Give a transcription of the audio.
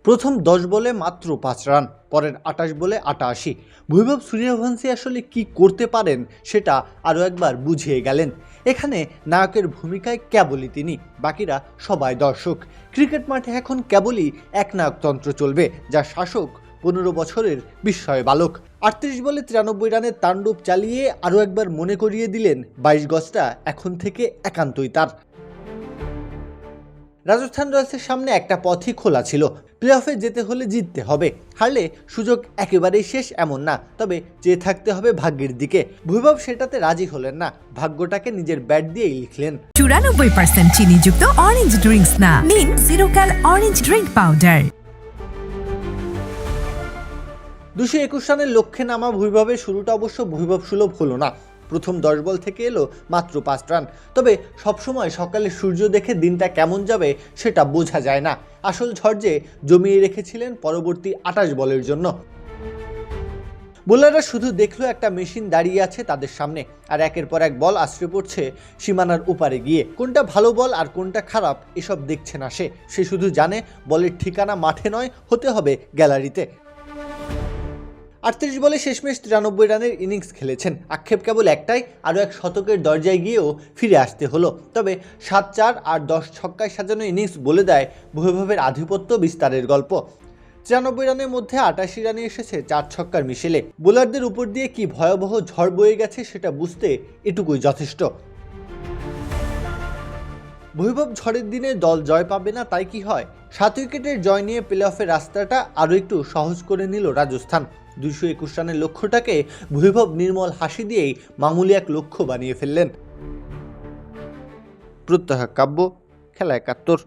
প্রথম 10 বলে মাত্র 5 রান, পরের 28 বলে 88। বৈভব সূর্যবংশী আসলে কি করতে পারেন সেটা আরও একবার বুঝিয়ে গেলেন। এখানে নায়কের ভূমিকায় কেবলই তিনি, বাকিরা সবাই দর্শক। ক্রিকেট মাঠে এখন কেবলই এক নায়কতন্ত্র চলবে, যা শাসক 15 বছরের বিস্ময় বালক 38 বলে 93 রানের তাণ্ডব চালিয়ে আরও একবার মনে করিয়ে দিলেন 22 গজটা এখন থেকে একান্তই তার। রাজস্থান রয়্যালসের সামনে একটা পথই খোলা ছিল, প্লে অফে যেতে হলে জিততে হবে, হারলে সুযোগ একেবারেই শেষ এমন না, তবে চেয়ে থাকতে হবে ভাগ্যের দিকে। বৈভব সেটাতে রাজি হলেন না, ভাগ্যটাকে নিজের ব্যাট দিয়েই লিখলেন। 94% চিনিযুক্ত অরেঞ্জ ড্রিঙ্কস না, নিন জিরো ক্যাল অরেঞ্জ ড্রিঙ্ক পাউডার। 221 রানের লক্ষ্যে নামা বৈভবের শুরুটা অবশ্য বৈভব সুলভ হলো না। প্রথম 10 বল থেকে এলো মাত্র 5 রান। তবে সবসময় সকালে সূর্য দেখে দিনটা কেমন যাবে সেটা বোঝা যায় না। আসল ঝড় যে জমিয়ে রেখেছিলেন পরবর্তী 28 বলের জন্য। বোলাররা শুধু দেখলো একটা মেশিন দাঁড়িয়ে আছে তাদের সামনে, আর একের পর এক বল আছড়ে পড়ছে সীমানার ওপারে গিয়ে। কোনটা ভালো বল আর কোনটা খারাপ এসব দেখছে না সে শুধু জানে বলের ঠিকানা মাঠে নয়, হতে হবে গ্যালারিতে। 38 বলে শেষমেশ 93 রানের ইনিংস খেলেছেন। আক্ষেপ কেবল একটাই, আরও এক শতকের দরজায় গিয়েও ফিরে আসতে হলো। তবে 7-4 আর 10 ছক্কায় সাজানো ইনিংস বলে দেয় বৈভবের আধিপত্য বিস্তারের গল্প। 93 রানের মধ্যে 88 রানে এসেছে 4 ছক্কার মিশেলে। বোলারদের উপর দিয়ে কি ভয়াবহ ঝড় বয়ে গেছে সেটা বুঝতে এটুকুই যথেষ্ট। বৈভব ঝড়ের দিনে দল জয় পাবে না তাই কি হয়? 7 উইকেটের জয় নিয়ে প্লে অফের রাস্তাটা আরও একটু সহজ করে নিল রাজস্থান। 221 রানের লক্ষ্যটাকে বৈভব নির্মল হাসি দিয়েই মামুলি এক লক্ষ্য বানিয়ে ফেললেন। প্রত্যহ কাব্য, খেলা 71।